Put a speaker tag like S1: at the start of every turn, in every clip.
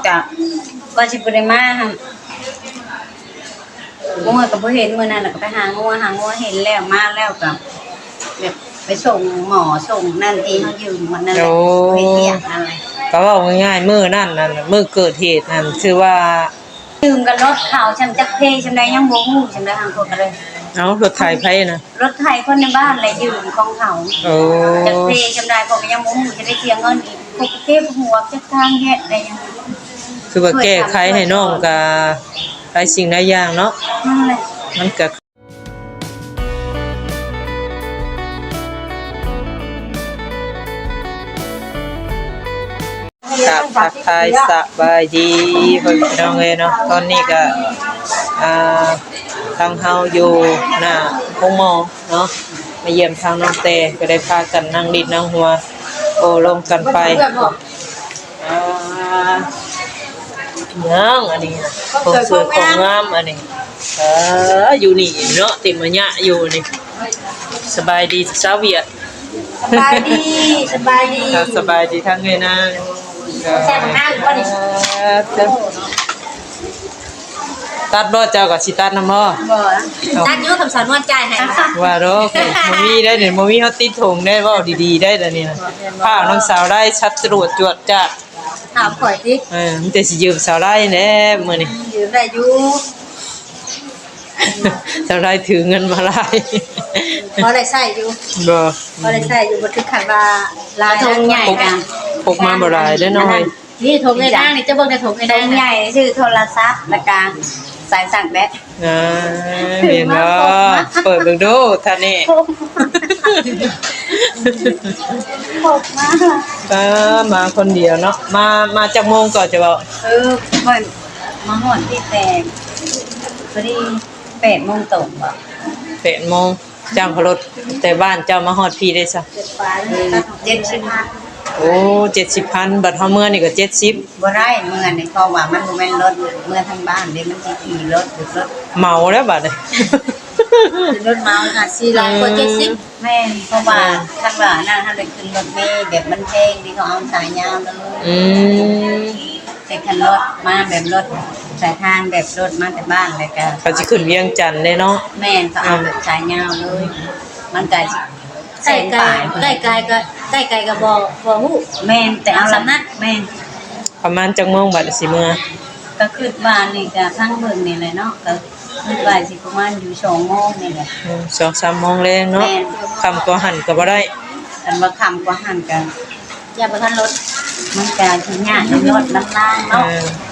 S1: ก็ก็สิบ่ได้มาหั่นงัวก็บ่เห็นมื้อนั้นน่ะก็ไปหางัวเห็นแล้วมาแล้วก็แบบไปส่งหมอส่งนั่นที่เฮายืมวันนั้นแหละไปเรียกนั่นแหละ
S2: ก็เว้าง่ายๆมื้อนั้นน่ะมื้อเกิดเหตุนั่นชื่อว่า
S1: ยืมกันรถเขาฉันจักเพฉันได้ยังบ่ฮู้ฉันได้ทางพวกก็เลย
S2: เอ้ารถไถไผน่ะ
S1: รถไถคนในบ้านแหละยืมของเขาจักเพฉันได้พวกก็ยังบ่ฮู้จะได้เสียเงินอีกพวกเก็บหัวจักทางแยะได้ยัง
S2: คือว่าแก้ไขให้น้องก็หลายสิ่งหลายอย่างเนาะ
S1: นั่นแหละ
S2: มันก็ทักทายสบายดีพ่อพี่น้องเอ้ยเนาะตอนนี้ก็ทางเฮาอยู่หน้าโรงหมอเนาะมาเยี่ยมทางน้องเตก็ได้พากันนั่งดินนั่งหัวโอ้ลงกันไปยังอันนี้นะของสวยของงามอันนี้อยู่นี่เนาะติมะยะอยู่นี่สบายดีสาวเวียด
S1: สบายดีสบายดี
S2: สบายดีทั้งเงยนะ
S1: แซ่บมากบ่นี่
S2: ตัดบ่เจ้าก็สิตัดนำบ่
S1: ตัดอยู่คำสอนนวดใจให้
S2: ว่าดอกบ่มีได้นี่บ่มีเฮาติดถุงได้เว้าดีๆได้เดี๋ยวนี้นะผ้าน้องสาวได้ชัดจรวดจวดจ้ะ
S1: ถามข่อยติ
S2: มันแต่สิยืมสาวได้แน่มื้อนี้
S1: ยืมได้อยู่
S2: สาวได้ถือเงินมาหลาย
S1: บ่ได้ใช้อยู่บ่ได้ใช้อยู่บ่ถึงขั้นว่าหลายทงใหญ่กัน
S2: พกมาบ่หลายเด้อน้อย
S1: นี่ทงไอ้นางนี่จะเบิ่งได้ทงไอ้นางใหญ่ชื่อโทรศัพท์แล้วก็สายสั่งแบต
S2: เห็นบ่เปิดเบิ่งดูท่านนี่มาคนเดียวเนาะมาจากโมงก่อนจะบอก
S1: ค่อยมาหอดที่แต่พอดี8 โมงตรงบ่
S2: 8 โมงจ้างรถแต่บ้านเจ้ามาฮอดพี่ได้ซะ
S1: 70,000
S2: โอ้70,000บัดเฮาเมื่อนี่ก็70
S1: บ่ได้เมื่อนี่เพราะว่ามันบ่แม่นรถเมื่อทางบ้านเด้มันสิขี่รถรถ
S2: เมาแล้วบัดนี้
S1: รถเมาค่ะ400กว่า70แม่นเพราะว่าทางว่านั่นเฮาได้ขึ้นรถเมล์แบบมันแพงที่เขาเอาสายยาวเลยแต่คันรถมาแบบรถสายทางแบบรถมาแต่บ้านเลยก็
S2: เขาสิขึ้นเวียงจันทน์เด้เนาะ
S1: แม่นเขาเอาแบบสายยาวเลยมันก็ใกล้ก็บ่ฮู้แม่นแต่เอาสำนักแม่น
S2: ประมาณจักโมงบัดสิเมื่อ
S1: ก็ขึ้นบ้านนี่ก็ทางเบิ่งนี่แหละเนาะก็ขึ้นบ้านสิประมาณอยู่2 โมงนี่แหละ
S2: 2-3 โมงแลงเนาะค่ำกว่าหั่นก็บ่ได้
S1: อันว่าค่ำกว่าหั่นก็อย่าบ่ทันรถมันก็สิยากรถลำล่างเนาะ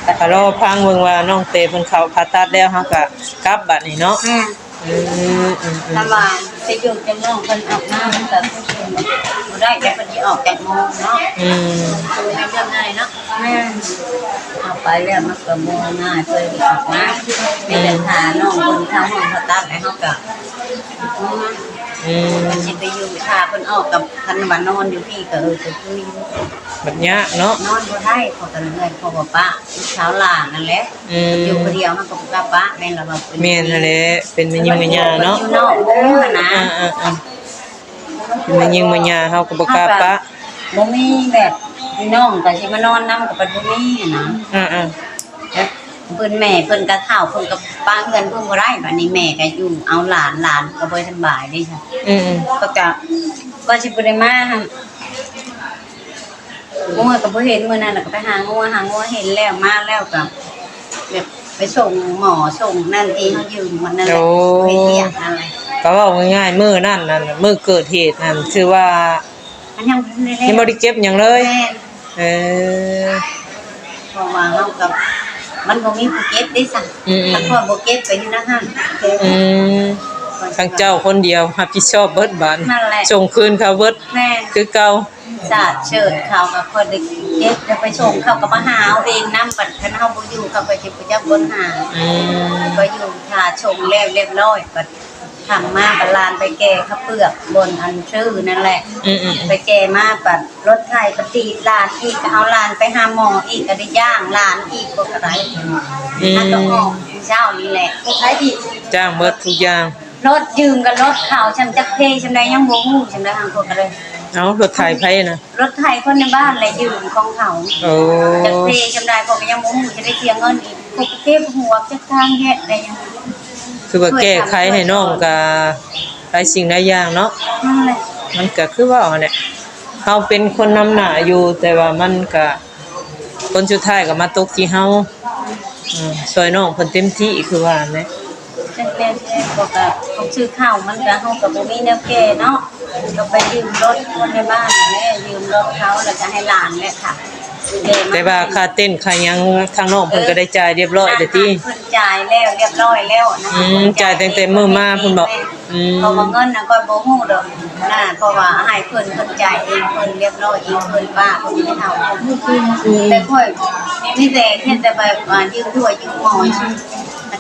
S2: แต่รอพังเบิ่งว่าน้องเตเพิ่นเข้าผ่าตัดแล้วเฮาก็กลับบัดนี้เนาะ
S1: ถ้าว่าไปอยู่จังน้องเพิ่นออกมามันก็บ่ได้แต่เพิ่นสิออก8 โมงเนาะคือมันจะง่ายเนาะแม่เอาไปแล้วมันก็บ่ง่ายเพิ่นออกมาในเดินทางน้องเพิ่นเข้าห้องผ่าตัดแล้วเฮาก็มันสิไปอยู่ถ้าเพิ่นออกกับคันว่านอนอยู่พี่ก็จะคุย
S2: บัดยากเนาะ
S1: นอนบ่ได้พอกันเลยพอบ่ป้าเช้าหลานนั่นแหละอยู่คนเดียวมันก็บ่กล้าป้าแม่นล่ะว่า
S2: แม่นนั่นแหละเป็นแม่ยิงแม่ย่าเนาะ
S1: อยู่นอกโอ้นะ
S2: เป็นแม่ยิงแม่ย่าเฮาก็บ่กล้าป้า
S1: บ่มีแบบพี่น้องก็สิมานอนนำก็บ่มีนะเพิ่นแม่เพิ่นก็ข้าวเพิ่นก็ป้าเงินเพิ่นบ่ได้บัดนี้แม่ก็อยู่เอาหลานก็บ่สบายเด้จ้ะก็สิบ่ได้มาหั่นงัวก็บ่เห็นมื้อนั้นน่ะก็ไปหางัวเห็นแล้วมาแล้วก็แบบไปส่งหมอส่งนั่นที่เฮายืมวันนั้นแหละไปเรียกนั่นแหละ
S2: ก็เว้าง่ายๆมื้อนั้นน่ะมื้อเกิดเหตุนั่นชื่อว่า
S1: มันยัง
S2: บ่ได้เก็บหยังเลย
S1: เพราะว่าเฮากับมันบ่มีผู้เก็บได้สั่งถ้าพ่อบ่เก็บไปอยู่นะฮะ
S2: ทางเจ้าคนเดียวรับผิดชอบเบิดบานส่งคืนเขาเบิดคือเก่า
S1: สาดเชิดเขาก็คนได้เก็บแล้วไปส่งเขาก็มาหาเอาเองนำบัดคันเฮาบ่อยู่เขาก็สิไปจักบนหาก็อยู่ถ้าส่งแล้วเรียบร้อยบัดทำมาบัดลานไปแก่ข้าวเปลือกบนอันชื่อนั่นแหละไปแก่มาบัดรถไถปฏิลานอีกก็เอาลานไปหาหมออีกก็ได้ย่างลานอีกบ่ก็ได้ถ้าต้องออกเช้านี่แหละก็ใช้อีก
S2: จ้างเบิดทุกอย่าง
S1: รถยืมกับรถเขาฉันจักเพฉันได้ยังบ่ฮู้ฉันได้ทางพวกก็เลย
S2: เอารถไถไผน่ะ
S1: รถไถคนในบ้านแหละยืมของเขา
S2: โอ้
S1: จะเพลจำได้ก็ยังบ่ฮู้จะได้เสียเงินอีกพวกเก็บหัวจักทางเฮ็ดได้ยัง
S2: คือว่าแก้ไขให้น้องก็หลายสิ่งหลายอย่างเนาะ
S1: นั่นแหละ
S2: มันก็คือว่าเนี่ยเฮาเป็นคนนำหน้าอยู่แต่ว่ามันก็คนสุดท้ายก็มาตกที่เฮาช่วยน้องเพิ่นเต็มที่คือว่าแหละ
S1: จังแต่บอกว่าเขาซื้อข้าวมันก็เฮาก็บ่มีแนวแก้เนาะก็ไปยืมรถคนในบ้านนั่นแหละยืมรถเขาแล้วก็ให้หลานแหละค่ะ
S2: แต่ว่าค่าเต้นค่าหยังทางน้องเพิ่นก็ได้จ่ายเรียบร้อยเด้อติ
S1: เพิ่นจ่ายแล้วเรียบร้อยแล้วนะ
S2: จ่ายตั้งแต่มื้อมาเพิ่นบอก
S1: เพราะว่าเงินน่ะก็บ่ฮู้ดอกนะเพราะว่าให้เพิ่นจ่ายเองเพิ่นเรียบร้อยเองเพิ่นว่าเพิ่นไม่เท่าแต่ค่อยนี่แต่เฮ็ดแต่แบบว่ายืมถ้วยยืมหม้อ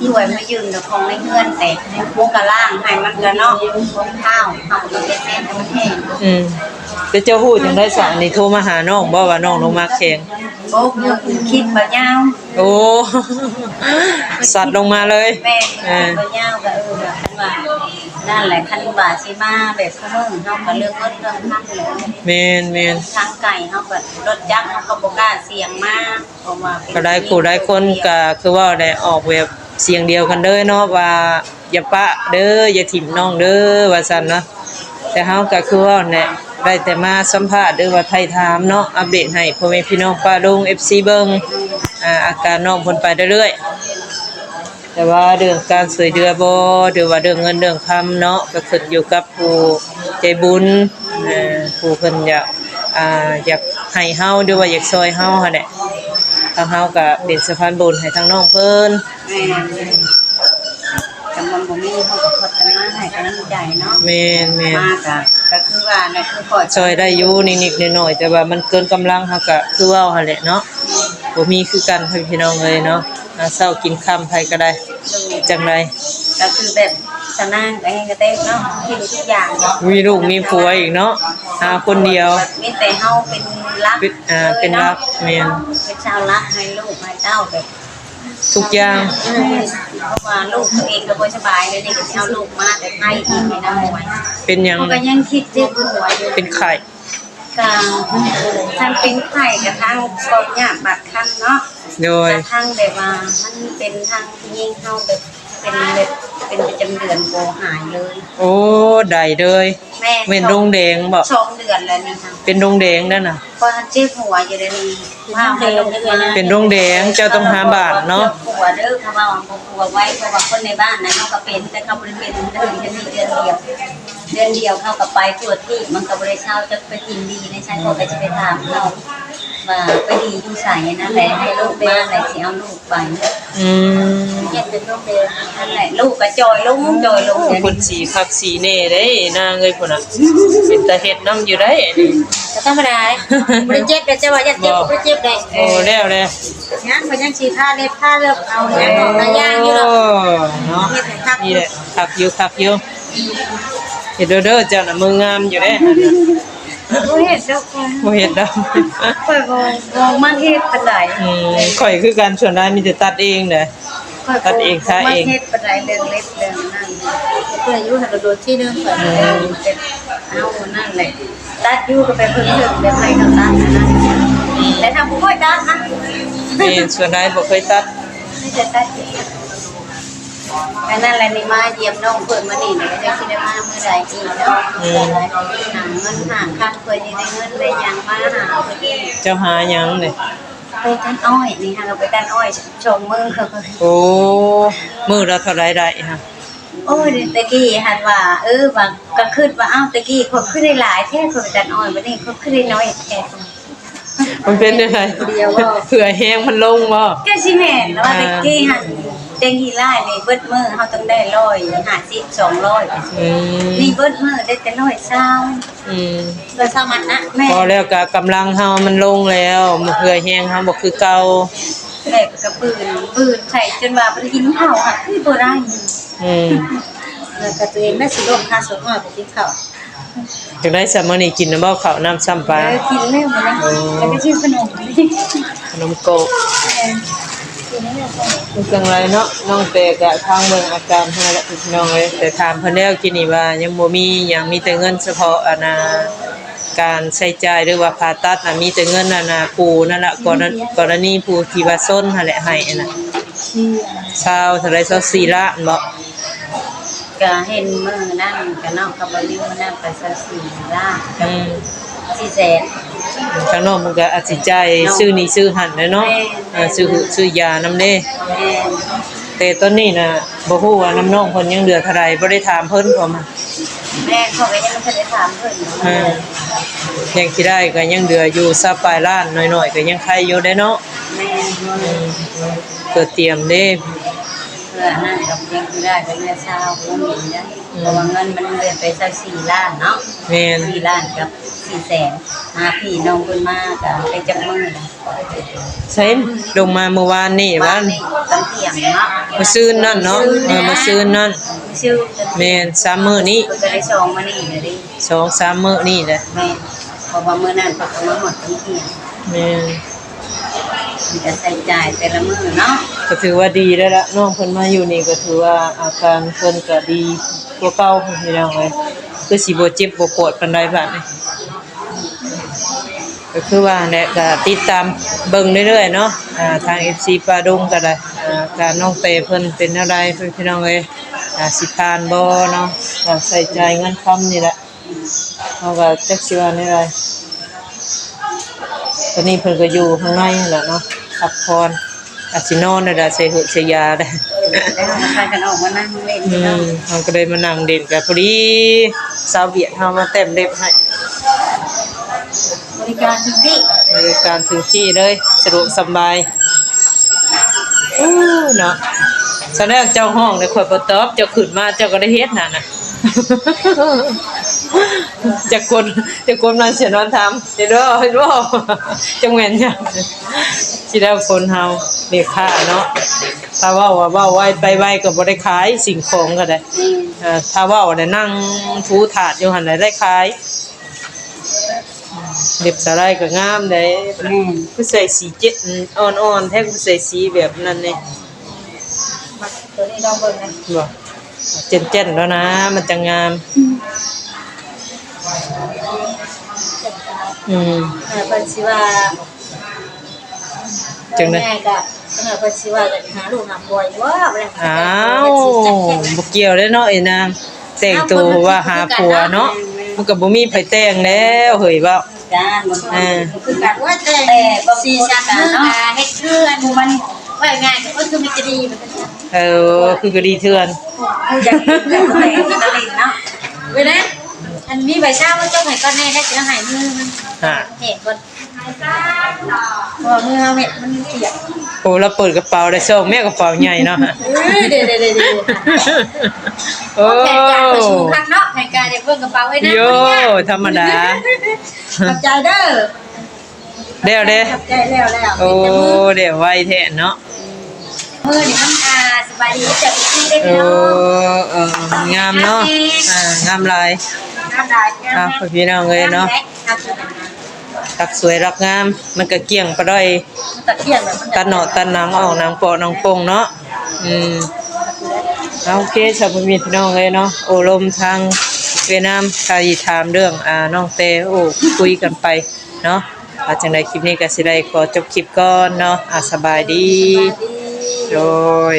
S1: ถ้วยมายืมแต่ของในเงินแต่พวกกะล่างให้มันก็เนาะของข้าวเฮาก็เป็นเส้นให้มันแห้ง
S2: แต่เจ้าฮู้จังได้ซะอันนี้โทรมาหาน้องบ่ว่าน้องลงมาแข่ง
S1: โอ้คิดบ่ยาว
S2: โอ้ สัตว์ลงมาเลย
S1: แม่คิดบ่ยาวก็แบบคันว่านั่นแหละคันบาสิมาแบบซุมื้อเฮาก็เรื่องเงินเรื่องทำเลย
S2: แม่น
S1: ทางไก่เฮาก็รถจักรเฮาก็บ่กล้าเสี่ยงมาเพราะว่าเป็น
S2: ก็ได้ผู้ได้คนก็คือว่าได้ออกแบบเสียงเดียวกันเด้อเนาะว่าอย่าปะเด้ออย่าถิ่มน้องเด้อว่าซั่นเนาะแต่เฮาก็คือว่าเนี่ยได้แต่มาสัมภาษณ์หรือว่าไทยถามเนาะอัปเดตให้พ่อแม่พี่น้องป้าลุง FC เบิ่งอาการน้องเพิ่นไปเรื่อยๆแต่ว่าเรื่องการช่วยเหลือบ่หรือว่าเรื่องเงินเรื่องคำเนาะก็ขึ้นอยู่กับผู้ใจบุญผู้เพิ่นอยากให้เฮาหรือว่าอยากช่วยเฮาหั่นแหละทางเฮาก็เป็นสะพานบุญให้ทางน้องเพิ่น
S1: แม่จำนวนบ่มีเฮาก็พอจะมาให้กำลังใจเนาะ
S2: แม่น
S1: มาก็คือว่าน่ะคือขอ
S2: ช่วยได้อยู่นิดๆหน่อยๆแต่ว่ามันเกินกำลังเฮาก็คือเว้าหั่นแหละเนาะบ่มีคือกันพี่น้องเอ้ยเนาะเช้ากินค่ำไผก็ได้จังได๋
S1: ก็คือแบบสนางก็ให้กระเต้เนาะเฮ็ดทุกอย่างเนาะ
S2: มีลูกมีผัวอีกเนาะหาคนเดียว
S1: มีแต่เฮาเป็นรัก
S2: เป็นรักแม่น
S1: เป็นชาวรักให้ลูกให้เต้าแบบ
S2: ทุกอย่าง
S1: เพราะว่าลูกตัวเองก็บ่สบายเลยนี่ก็สิเอาลูกมาแต่ไผอีกให้นำไว้
S2: เป็นหยัง
S1: ก็ยังคิดเจ็บหัวอยู่
S2: เป็นไข้
S1: กลางท่านเป็นไข้กระทั่งก็ยากบัดคันเนาะ
S2: โดย
S1: กระทั่งแบบว่ามันเป็นทางยิงเฮาแบบเป็นแบบเป็นประจำเดือนบ่หายเลย
S2: โอ้ได้เลย
S1: แม่
S2: เป็นดงแดงบ่
S1: 2 เดือนแล้วนี่ค่ะ
S2: เป็นดงแดงนั่นน่ะ
S1: พอเจ็บหัวอยู่เดี๋ยวนี้ว่าให้ลงมา
S2: เป็นดงแดงเจ้าต้องหาบาทเนาะ
S1: หัวเด้อเพราะว่าหัวไว้เพราะว่าคนในบ้านนั้นเขาก็เป็นแต่เขาบ่ได้เป็นเดือนจะมีเดือนเดียวเขาก็ไปตรวจที่มันก็บ่ได้เช่าจะไปกินดีในใช่เขาก็จะไปถามเขาว่าไปดีอยู่ไสนั่นแหละให้ลูกมาแล้วสิเอาลูกไป
S2: อืม
S1: เฮ็ดเป็นลูกเด้อนั่นแหละลูกก็จอยลงเดี๋ยว
S2: คน
S1: นี้
S2: สีคักสีแน่เด้นางเอ้ยพุ่นน่ะเป็นตาเฮ็ดนํอยู่ได้อันนี้
S1: ก็ธรรมดาบ่ได้เจ็บเด้อจะว่าอย่าเจ็บบ่ได้เจ็บได้
S2: โอ้แล้วแหละ
S1: ยังบ่ยังสิท่าเล็บท่าเลิบเอาอย่างออกหลายอย่างอยู่ดอก
S2: เนาะนี่แหละคักอยู่เฮ็ดเด้อเจ้าน่ะมืองามอยู่เด้
S1: บ่เฮ็ดดอก
S2: บ่เฮ็ดดอก
S1: ข่อยบ่มักเฮ็ดปานใด
S2: ข่อยคือกันส่วนใหญ่มีแต่ตัดเองเด้อ ตัดเองท่าเอง
S1: มักเฮ็ดปานใดเรื่องเล็บเรื่องนั้นเพิ่นอายุหันโดดที่นึงข่อยเอานั่นแหละตัดอยู่ก็ไปเพิ่นถึงได้ไปทำตัดนะแต่ถ้าบ่ค่อยตัดนะ
S2: มีส่วนใหญ่บ่เคยตัด
S1: ไม่จะตัดเองอันนั้นแหละนี่มาเยี่ยมน้องเพิ่นมานี่เดี๋ยวจะสิได้มาเมื่อใดอีกเนาะหาเงินหาคันเพิ่นได้เงินได้หยังมาหาเพิ่นอีก
S2: เจ้าหาหยังนี่
S1: ไปกันอ้อยนี่ฮะเราไปกันอ้อยชมมือเขาก็
S2: โอ้มื้อละเท่าไหร่ได้ฮะ
S1: โอ้ยตะกี้หันว่าว่าก็คิดว่าอ้าวตะกี้คนขึ้นได้หลายแท้คนไปกันอ้อยบัดนี้คนขึ้นได้น้อยแท้
S2: มันเป็นยังไง
S1: เดียวว่า
S2: เผื่อแห้งมันลงบ่
S1: ก็สิแม่นแล้วว่าตะกี้หันเต็งฮีล่านี่เบิดมื้อเฮาต้องได้150 200
S2: อืม
S1: นี่เบิดมื้อได้แต่120
S2: อืม
S1: ก็สมัครนะแม่
S2: พอแล้วก็กำลังเฮามันลงแล้วมันเผื่อแห้งเฮาบ่คือเก่า
S1: แม่ก็ปืนใส่จนว่าบ่ได้กินข้าวค่ะคือบ่ได้
S2: อืม
S1: แล้วก็ตัวเองได้สิลงค่าสดอ้อยไปกินข้าว
S2: จังได้ซัมมื้อนี้กินน้ำบ่ข้าวน้ำซ้ำปลา
S1: กินแล้วมันแล้วก็ชื่อขนมนี่
S2: ขนมโกะคือจังไรเนาะน้องเตกะทางเบิ่งอาการให้ละพี่น้องเอ้ยแต่ถามเพิ่นแล้วกินนี่ว่ายังบ่มีหยังมีแต่เงินเฉพาะ การใช้จ่ายหรือว่าผ่าตัดน่ะมีแต่เงินน่ะนะผู้นั่นล่ะกรณีผู้ที่ว่าซนหั่นแหละให้น่ะชาวเท่าไร24ล้านบ่
S1: ก็เห็นมือนั่นก็นอกกับบริวนั่นไปสัก4 ล้านกับ4 แสน
S2: ทางน้องมันก็อาจสิจ่ายซื้อนี่ซื้อหั่นแหละเนาะซื้อยานำเด้
S1: แม่
S2: แต่ตอนนี้น่ะบ่ฮู้ว่าน้ำน้องเพิ่นยังเหลือเท่าใดบ่ได้ถามเพิ่นพอมา
S1: แม่เขาก็ยังไม่ได้ถามเพิ่น
S2: ยังสิได้ก็ยังเหลืออยู่สักปลายล้านน้อยๆก็ยังใครอยู่ได้เนาะ
S1: แม่
S2: ก็เตรียมเด้
S1: เพื่อนั่นกับยังได้ก็เงินเช้าก็มีได้เพราะว่าเงินมันเดินไปสัก4 ล้านเนาะ
S2: แม่น
S1: 4 ล้านกับ4 แสนหาพี่น้องเพิ่นมาก็ไปจักมื้อนะ
S2: ใช่ลงมาเมื่อวานนี่
S1: บ้า
S2: วัน น
S1: นี้ตั้งเที่ยงเนาะ
S2: มาซื้อนั่นเนาะมาซื้อนั่น
S1: ชื่อ
S2: แม่น3มื้อนี้
S1: เพิ่นก็ได้ซองมานี่เลยดิ
S2: 2-3มื้อนี้แหละ
S1: แม่เพราะว่ามื้อนั้นเพิ่นก็มาหมดตั้งเที่ยง
S2: แม่น
S1: มันจะใส่จ่ายแต่ละมื้อเนาะ
S2: ก็ถือว่าดีแล้วล่ะน้องเพิ่นมาอยู่นี่ก็ถือว่าอาการเพิ่นก็ดีกว่าเก่าพี่น้องเอ้ยคือสิบ่เจ็บบ่ปวดปานใดบัดนี้ก็คือว่าแหละก็ติดตามเบิ่งเรื่อยๆเนาะทาง FC ปาดงก็ได้การน้องเตเพิ่นเป็นอะไรเพิ่นพี่น้องเอ้ยสิผ่านบ่เนาะก็ใส่ใจเงินคำนี่แหละเฮาก็จักสิว่าแนวใดตอนนี้เพิ่นก็อยู่ข้างในนั่นแหละเนาะพักผ่อนอาจสินอนได้ใส่หุใส่ยาได้
S1: แล้วมันพากันออกมานั่งเล่นเนาะ
S2: เฮาก็เลยมานั่งเด่นกันพอดีสาวเวียดเฮามาเต็มเล็บให้
S1: บริการทุกที่
S2: บริการถึงที่เลยสะดวกสบายเนาะแสดงเจ้าห้องได้ข่อยบ่ตอบเจ้าขึ้นมาเจ้าก็ได้เฮ็ดนั่นน่ะ จะคนมาเสียนอนทำเด้อเฮ็ดบ่จังแม่นจ้ะสิได้คนเฮาเรียกค่าเนาะถ้าเว้าว่าเว้าไว้ไปไว้ก็บ่ได้ขายสิ่งของก็ได้ถ้าเว้าได้นั่งถูถาดอยู่หั่นได้ขายเล็บสาลายก็งามได้
S1: แม่
S2: ผู้ใส่สีเจ็ดอ่อนๆแท้ผู้ใส่สีแบบนั้นนี่
S1: มาตัวนี้ลองเบิ่งนะ
S2: บ่เจนๆแล้วนะมันจะงาม
S1: เพิ่นสิว่า
S2: จังได๋
S1: แม่ก็เพิ่นสิว่าจะหาลูกหาบ่อยว่าบ่ได้
S2: อ้าวบ่เกี่ยวเด้เนาะไอ้นางแต่งตัวว่าหาผัวเนาะมันก็บ่มีไผแต่งแล้วเฮ้ยเว้า
S1: จ้ามันคือกันว่าแต่สีสันเนาะเฮ็ดเพื่อนมันว่าง่ายก็คือมันจะดีมันจะ
S2: คือก็ดีเทื่อน
S1: ผู้อยากแต่งตะลิงเนาะเว้ยนะอันมีใบชาว่าต้องให้ก้อนแน่ได้จะหายมือมันเห็นก่อนพอมือเม็ดมันเปียก
S2: โอ้เราเปิดกระเป๋าได้ส่งแม่กระเป๋าใหญ่เนาะ
S1: เดี๋ยวโอ้แผนการประชุมครั้งเนาะแผนการจะเบิ่งกระเป๋าไว้นะ
S2: โยธรรมดา
S1: ขอบใจเด้อ
S2: เด้อเด้
S1: ขอบใจแล้ว
S2: โอ้เดี๋ยวไว้แท้เนาะ
S1: มือนี่มันสบายดีจะไปที่ได้พี่น้อง
S2: งามเนาะงามหลาย
S1: น้ำลายน้ำ
S2: พี่น้องเอ้ยเนาะรักสวยรักงามมันก็เกี่ยงปะด้อย
S1: ตะเกียงแบบมัน
S2: ตัดหนอตัดหนังออกหนังโปะหนังโป่งเนาะโอเคสำหรับพี่น้องเลยเนาะโอลมทางเวียดนามใครถามเรื่องน้องเตโอ้คุยกันไปเนาะจังได๋คลิปนี้ก็สิได้ขอจบคลิปก่อนเนาะสบายดีโดย